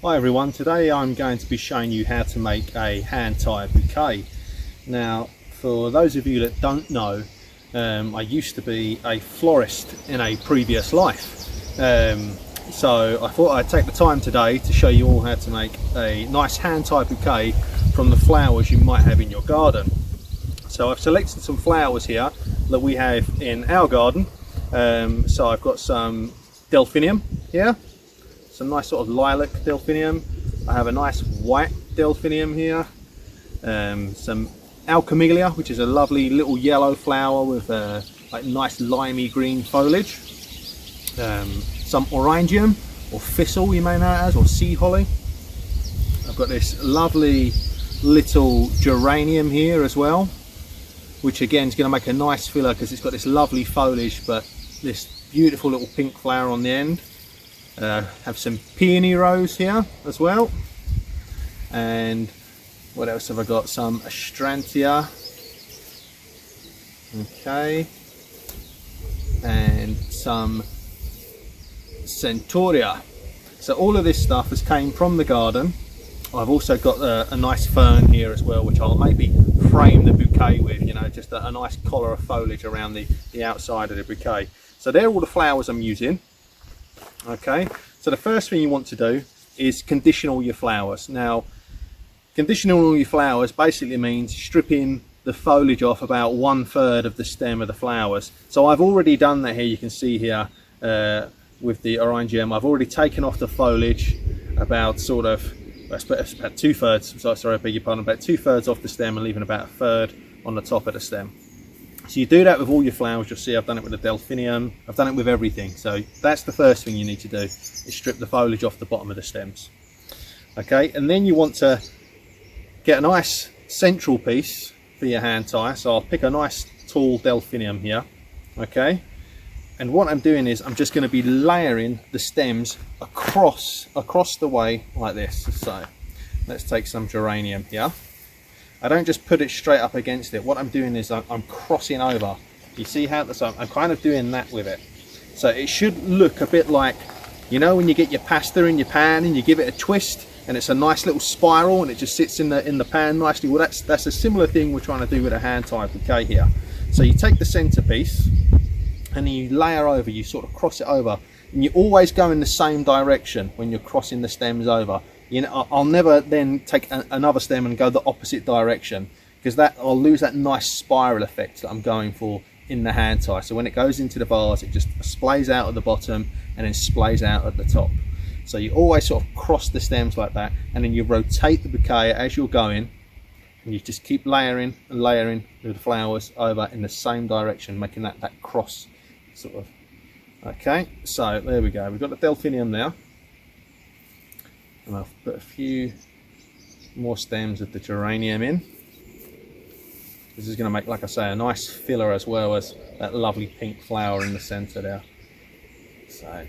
Hi everyone, today I'm going to be showing you how to make a hand-tied bouquet. Now, for those of you that don't know, I used to be a florist in a previous life. So I thought I'd take the time today to show you all how to make a nice hand-tied bouquet from the flowers you might have in your garden. So I've selected some flowers here that we have in our garden. So I've got some delphinium here. Some nice sort of lilac delphinium. I have a nice white delphinium here. Some alchemilia, which is a lovely little yellow flower with like nice limey green foliage. Some orangium or thistle, you may know it as, or sea holly. I've got this lovely little geranium here as well, which again is going to make a nice filler because it's got this lovely foliage but this beautiful little pink flower on the end. Have some peony rose here as well, and what else have I got? Some astrantia, okay, and some centaurea. So all of this stuff has came from the garden. I've also got a nice fern here as well, which I'll maybe frame the bouquet with, you know, just a nice collar of foliage around the outside of the bouquet. So they're all the flowers I'm using. Okay, so the first thing you want to do is condition all your flowers. Now, conditioning all your flowers basically means stripping the foliage off about 1/3 of the stem of the flowers. So I've already done that here. You can see here with the orangium, I've already taken off the foliage about sort of, it's about 2/3, sorry, I beg your pardon, about 2/3 off the stem and leaving about 1/3 on the top of the stem. So you do that with all your flowers. You'll see I've done it with the delphinium, I've done it with everything. So that's the first thing you need to do, is strip the foliage off the bottom of the stems. Okay, and then you want to get a nice central piece for your hand tie. So I'll pick a nice tall delphinium here, okay, and what I'm doing is I'm just going to be layering the stems across the way like this. So let's take some geranium here. I don't just put it straight up against it. What I'm doing is I'm crossing over. You see how I'm kind of doing that with it. So it should look a bit like, you know, when you get your pasta in your pan and you give it a twist and it's a nice little spiral and it just sits in the pan nicely. Well, that's a similar thing we're trying to do with a hand-tied bouquet here. So you take the centerpiece and then you layer over, you sort of cross it over, and you always go in the same direction when you're crossing the stems over. You know, I'll never then take another stem and go the opposite direction, because that I'll lose that nice spiral effect that I'm going for in the hand tie. So when it goes into the vase, it just splays out at the bottom and then splays out at the top. So you always sort of cross the stems like that, and then you rotate the bouquet as you're going, and you just keep layering and layering the flowers over in the same direction, making that cross sort of. Okay, so there we go. We've got the delphinium now. And I've put a few more stems of the geranium in. This is going to make, like I say, a nice filler as well as that lovely pink flower in the centre there. So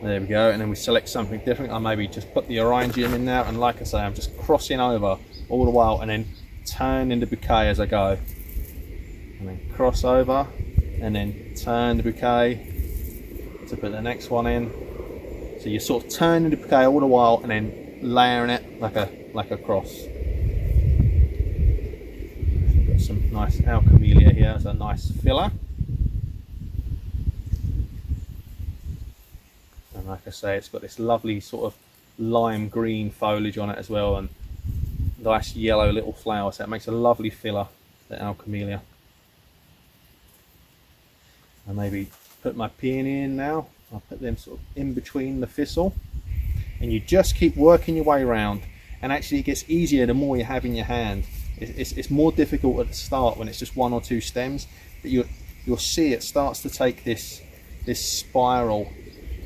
there we go, and then we select something different. I maybe just put the orangium in now, and like I say, I'm just crossing over all the while and then turning the bouquet as I go. And then cross over and then turn the bouquet to put the next one in. So you're sort of turning the bouquet all the while and then layering it like a cross. We've got some nice alchemilia here as a nice filler. And like I say, it's got this lovely sort of lime green foliage on it as well, and nice yellow little flowers. So it makes a lovely filler, the alchemilia. I maybe put my peony in now. I'll put them sort of in between the thistle, and you just keep working your way around, and actually it gets easier the more you have in your hand. It's more difficult at the start when it's just 1 or 2 stems, but you'll see it starts to take this spiral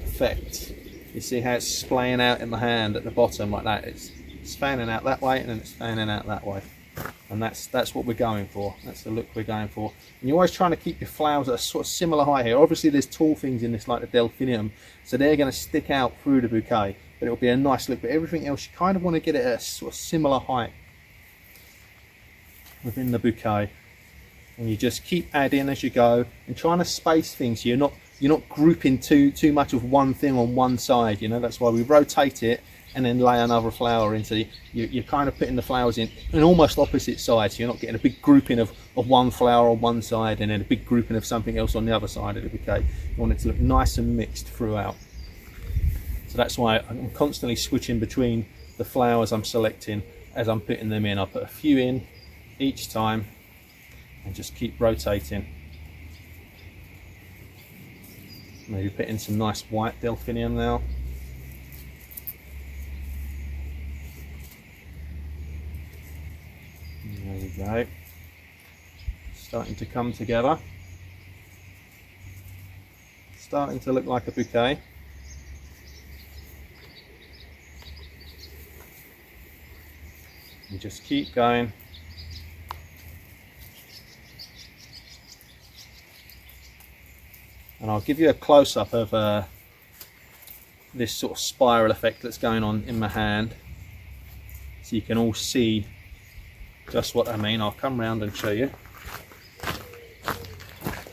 effect. You see how it's splaying out in the hand at the bottom like that. It's fanning out that way and then it's fanning out that way, and that's what we're going for. That's the look we're going for. And you're always trying to keep your flowers at a sort of similar height here. Obviously there's tall things in this like the delphinium, so they're going to stick out through the bouquet, but it'll be a nice look. But everything else you kind of want to get it at a sort of similar height within the bouquet, and you just keep adding as you go and trying to space things. You're not grouping too much of one thing on one side, you know. That's why we rotate it and then lay another flower in. So you're kind of putting the flowers in almost opposite sides, so you're not getting a big grouping of one flower on one side and then a big grouping of something else on the other side of the bouquet. You want it to look nice and mixed throughout. So that's why I'm constantly switching between the flowers I'm selecting as I'm putting them in. I put a few in each time and just keep rotating. Maybe put in some nice white delphinium now. There you go. Starting to come together. Starting to look like a bouquet. And just keep going. And I'll give you a close-up of this sort of spiral effect that's going on in my hand, so you can all see just what I mean. I'll come round and show you.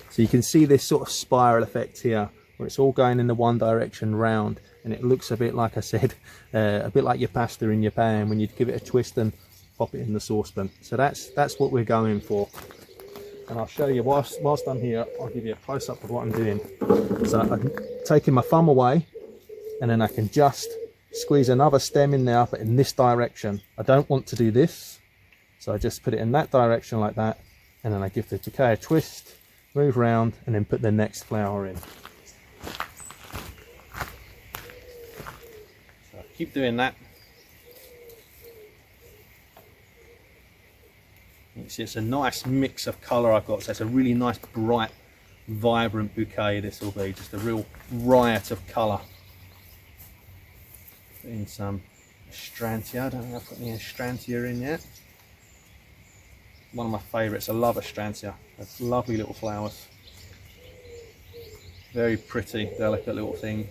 So you can see this sort of spiral effect here, where it's all going in the one direction round, and it looks a bit, like I said, a bit like your pasta in your pan when you give it a twist and pop it in the saucepan. So that's what we're going for. And I'll show you, whilst I'm here, I'll give you a close-up of what I'm doing. So I'm taking my thumb away, and then I can just squeeze another stem in there, but in this direction. I don't want to do this, so I just put it in that direction like that, and then I give the bouquet a twist, move around, and then put the next flower in. So keep doing that. You see, it's a nice mix of colour I've got, so it's a really nice, bright, vibrant bouquet. This will be just a real riot of colour. Put in some Astrantia. I don't think I've put any Astrantia in yet. One of my favourites. I love Astrantia. They're lovely little flowers. Very pretty, delicate little thing.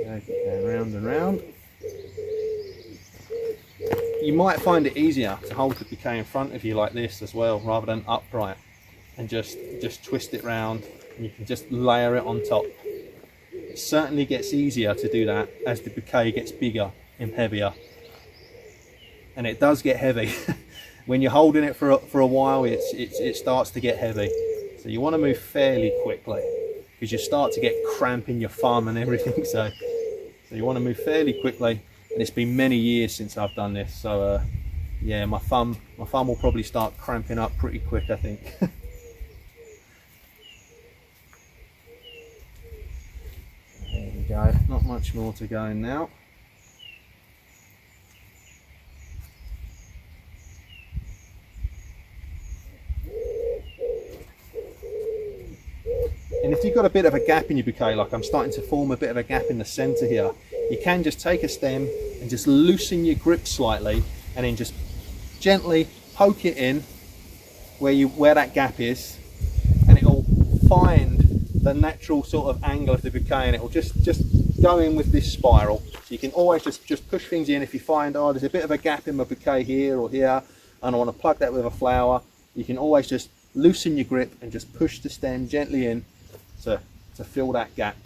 Okay, keep going round and round. You might find it easier to hold the bouquet in front of you like this as well, rather than upright, and just twist it round, and you can just layer it on top. It certainly gets easier to do that as the bouquet gets bigger and heavier, and it does get heavy. When you're holding it for a while, it starts to get heavy. So you want to move fairly quickly, because you start to get cramp in your thumb and everything. So you want to move fairly quickly. And it's been many years since I've done this, so yeah, my thumb will probably start cramping up pretty quick, I think. There we go, not much more to go now. And if you've got a bit of a gap in your bouquet, like I'm starting to form a bit of a gap in the centre here, you can just take a stem and just loosen your grip slightly, and then just gently poke it in where that gap is, and it'll find the natural sort of angle of the bouquet, and it'll just go in with this spiral. So you can always just push things in. If you find, oh, there's a bit of a gap in my bouquet here or here, and I want to plug that with a flower, you can always just loosen your grip and just push the stem gently in to fill that gap.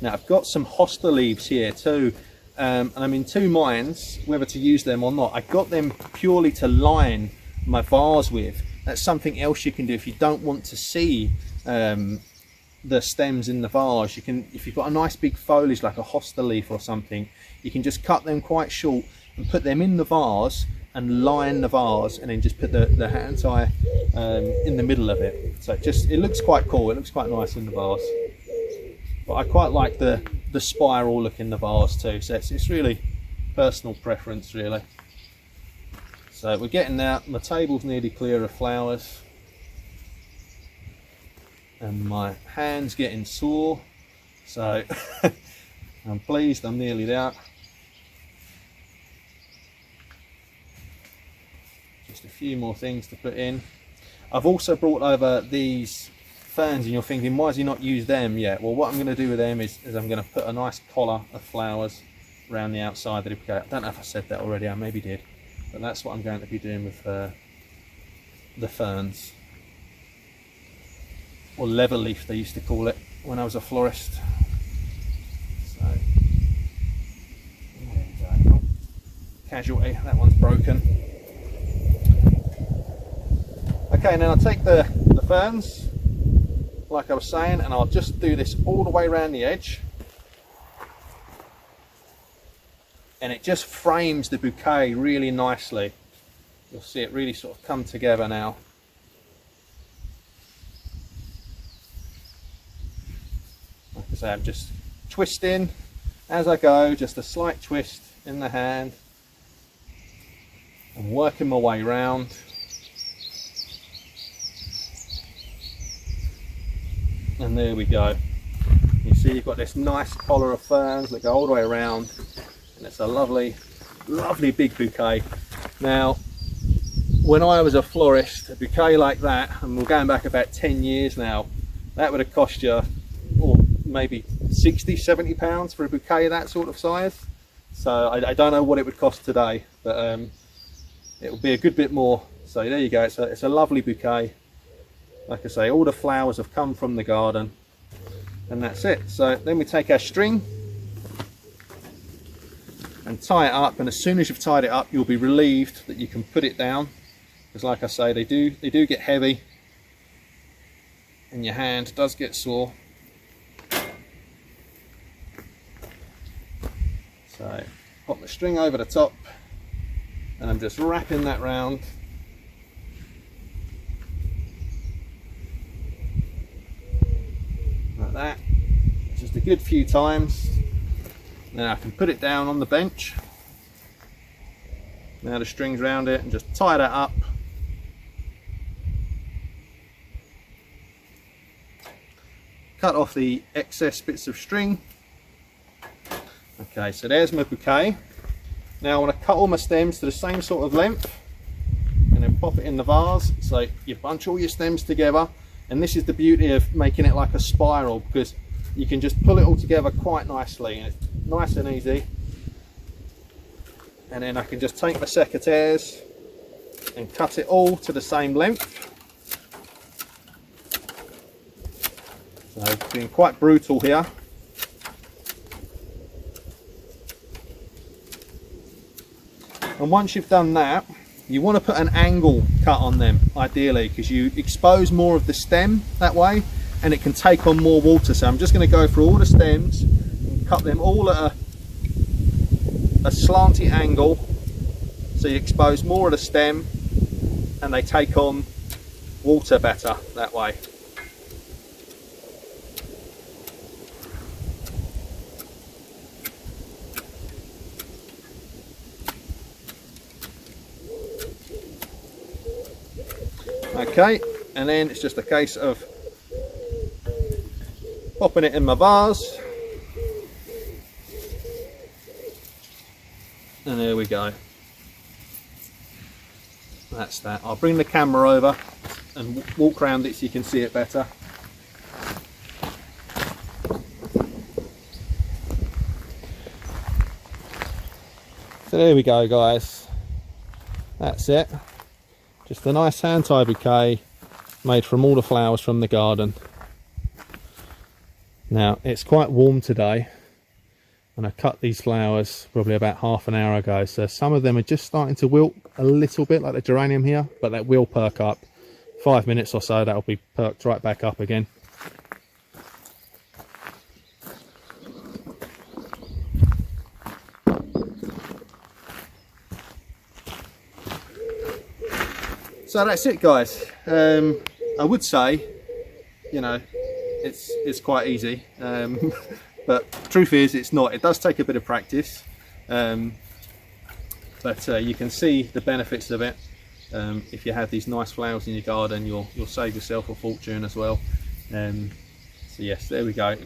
Now I've got some hosta leaves here too, and I'm in two minds whether to use them or not. I got them purely to line my vase with. That's something else you can do if you don't want to see the stems in the vase. You can, if you've got a nice big foliage like a hosta leaf or something, you can just cut them quite short and put them in the vase and line the vase, and then just put the hand tie in the middle of it. So it looks quite cool. It looks quite nice in the vase. But I quite like the spiral look in the vase too, so it's really personal preference really. So we're getting there. My table's nearly clear of flowers, and my hand's getting sore, so I'm pleased I'm nearly there. Just a few more things to put in. I've also brought over these ferns, and you're thinking, why has he not used them yet? Well, what I'm going to do with them is I'm going to put a nice collar of flowers around the outside of the bouquet. I don't know if I said that already, I maybe did, but that's what I'm going to be doing with the ferns. or leather leaf they used to call it when I was a florist. So there we go. Oh, casualty, that one's broken. Okay, now I'll take the ferns, like I was saying, and I'll just do this all the way around the edge. And it just frames the bouquet really nicely. You'll see it really sort of come together now. Like I say, I'm just twisting as I go, just a slight twist in the hand. I'm working my way round. And there we go. You see you've got this nice collar of ferns that go all the way around, and it's a lovely, lovely big bouquet. Now, when I was a florist, a bouquet like that, and we're going back about 10 years now, that would have cost you, or maybe 60, 70 pounds for a bouquet that sort of size. So I don't know what it would cost today, but it will be a good bit more. So there you go, it's a lovely bouquet. Like I say, all the flowers have come from the garden, and that's it. So then we take our string and tie it up, and as soon as you've tied it up, you'll be relieved that you can put it down, because like I say, they do get heavy and your hand does get sore. So pop the string over the top, and I'm just wrapping that round. Like that, just a good few times. Now I can put it down on the bench. Now the string's round it, and just tie that up. Cut off the excess bits of string. Okay, so there's my bouquet. Now I want to cut all my stems to the same sort of length, and then pop it in the vase. So you bunch all your stems together. And this is the beauty of making it like a spiral, because you can just pull it all together quite nicely, and it's nice and easy. And then I can just take my secateurs and cut it all to the same length. So being quite brutal here. And once you've done that, you want to put an angle cut on them, ideally, because you expose more of the stem that way, and it can take on more water. So I'm just going to go through all the stems and cut them all at a slanty angle, so you expose more of the stem and they take on water better that way. Okay, and then it's just a case of popping it in my vase, and there we go. That's that. I'll bring the camera over and walk around it so you can see it better. So there we go, guys. That's it. Just a nice hand tie bouquet made from all the flowers from the garden. Now it's quite warm today, and I cut these flowers probably about half an hour ago, so some of them are just starting to wilt a little bit, like the geranium here, but that will perk up. 5 minutes or so, that'll be perked right back up again. So that's it, guys. I would say, you know, it's quite easy, but truth is it's not. It does take a bit of practice, but you can see the benefits of it. If you have these nice flowers in your garden, you'll save yourself a fortune as well. So yes, there we go.